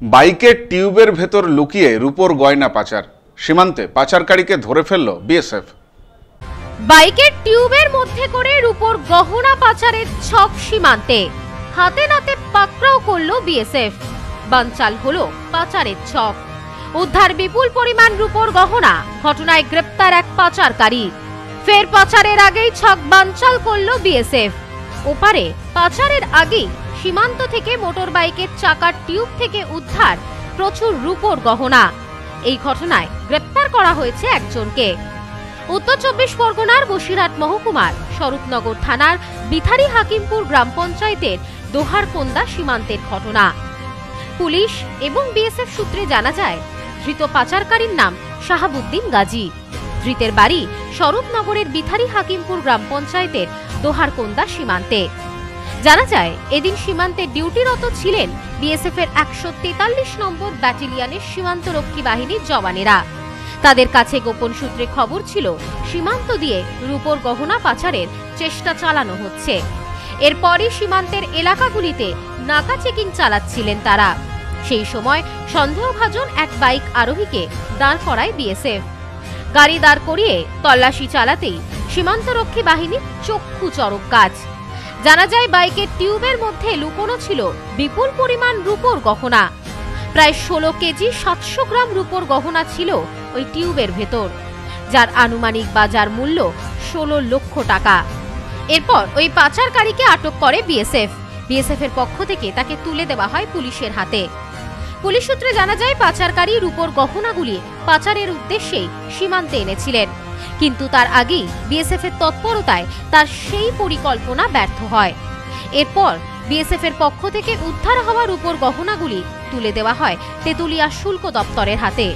বাইকের টিউবের ভেতর লুকিয়ে রূপোর গয়না পাচার। সীমান্তে পাচারকারীকে ধরে ফেলল বিএসএফ। বাইকের টিউবের মধ্যে করে রূপোর গহনা পাচারের ছক সীমান্তে। হাতে নাতে পাকড়াও করল বিএসএফ। বানচাল হলো পাচারের ছক। উদ্ধার বিপুল পরিমাণ রূপোর গহনা। ঘটনায় গ্রেপ্তার এক পাচারকারী। ফের পাচারের আগেই ছক বানচাল করল বিএসএফ। ওপারে পাচারের আগেই সীমান্ত থেকে মোটর বাইকের চাকার টিউব থেকে উদ্ধার প্রচুর রূপোর গহনা। এই ঘটনায় গ্রেপ্তার করা হয়েছে একজনকে। উত্তর ২৪ পরগনার বসিরহাট মহকুমার স্বরূপনগর থানার বিথারি হাকিমপুর গ্রাম পঞ্চায়েতের দোহারকোন্দা সীমান্তের ঘটনা। পুলিশ এবং বিএসএফ সূত্রে জানা যায়, ধৃত পাচারকারীর নাম শাহাবুদ্দিন গাজী। ধৃতের বাড়ি স্বরূপনগরের বিথারি হাকিমপুর গ্রাম পঞ্চায়েতের দোহারকোন্দা সীমান্তে। জানা যায়, এদিন সীমান্তে ডিউটিরত ছিলেন বিএসএফ এর ১৪৩ নম্বর ব্যাটালিয়নের সীমান্তরক্ষী বাহিনীর জওয়ানেরা। তাদের কাছে গোপন সূত্রে খবর ছিল সীমান্ত দিয়ে রূপোর গহনা পাচারের চেষ্টা চালানো হচ্ছে। এরপরই সীমান্তের এলাকাগুলিতে নাকা চেকিং চালাচ্ছিলেন তারা। সেই সময় সন্দেহভাজন এক বাইক আরোহীকে দাঁড় করায় বিএসএফ। গাড়ি দাঁড় করিয়ে তল্লাশি চালাতেই সীমান্তরক্ষী বাহিনীর চক্ষু চড়ক গাছ। জানা যায়, বাইকের টিউবের মধ্যে লুকোনো ছিল বিপুল পরিমাণ রূপোর গহনা। প্রায় ১৬ কেজি ৭০০ গ্রাম রূপোর গহনা ছিল ওই টিউবের ভেতর, যার আনুমানিক বাজার মূল্য ১৬ লক্ষ টাকা। এরপর ওই পাচারকারীকে আটক করে বিএসএফ। বিএসএফ এর পক্ষ থেকে তাকে তুলে দেওয়া হয় পুলিশের হাতে। পুলিশ সূত্রে জানা যায়, পাচারকারী রূপোর গহনাগুলি পাচারের উদ্দেশ্যেই সীমান্তে এনেছিলেন, কিন্তু তার আগেই বিএসএফ এর তৎপরতায় তার সেই পরিকল্পনা ব্যর্থ হয়। এরপর বিএসএফ এর পক্ষ থেকে উদ্ধার হওয়া রূপোর গহনাগুলি তুলে দেওয়া হয় তেতুলিয়া শুল্ক দপ্তরের হাতে।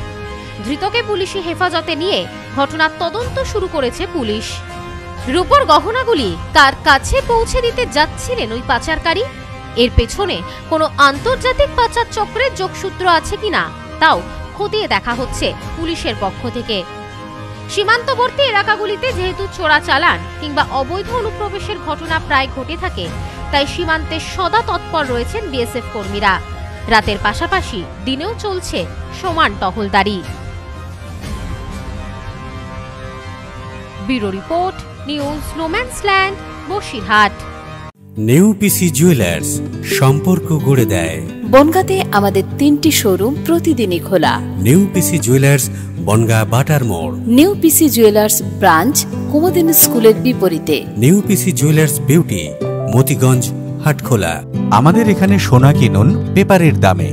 ধৃতকে পুলিশি হেফাজতে নিয়ে ঘটনার তদন্ত শুরু করেছে পুলিশ। রূপোর গহনাগুলি কার কাছে পৌঁছে দিতে যাচ্ছিলেন ওই পাচারকারী? এর পেছনে কোনো আন্তর্জাতিক পাচার চক্রের যোগসূত্র আছে কিনা তাও খতিয়ে দেখা হচ্ছে পুলিশের পক্ষ থেকে। সীমান্তবর্তী এলাকাগুলিতে যেহেতু চোরাচালান কিংবা অবৈধ অনুপ্রবেশের ঘটনা প্রায় ঘটে থাকে, তাই সীমান্তে সদা তৎপর রয়েছেন বিএসএফ কর্মীরা। রাতের পাশাপাশি দিনেও চলছে সমান টহলদারি। Bureau report, news no man's land, Basirhat. New PC jewellers, সম্পর্ক গড়ে দেয়। বনগাঁতে আমাদের ৩টি শোরুম প্রতিদিনই খোলা। নিউ পিসি জুয়েলার্স, বনগাঁ বাটার মোড়। New PC jewellers branch, Kumudini স্কুলের বিপরীতে। New PC jewellers beauty, Motiganj, Hatkhola. আমাদের এখানে সোনা কিনুন পেপারের দামে।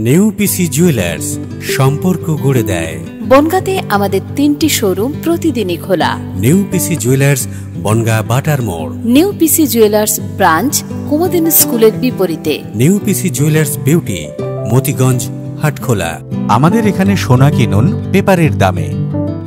নিউ পিসি জুয়েলার্স, সম্পর্ক গড়ে দেয়। বনগাঁতে আমাদের ৩টি শোরুম প্রতিদিনই খোলা। নিউ পিসি জুয়েলার্স, বনগাঁ বাটার মোড়। New PC jewellers branch, Kumudini স্কুলের বিপরীতে। New PC jewellers beauty, Motiganj, Hatkhola. আমাদের এখানে সোনা কিনুন পেপারের দামে।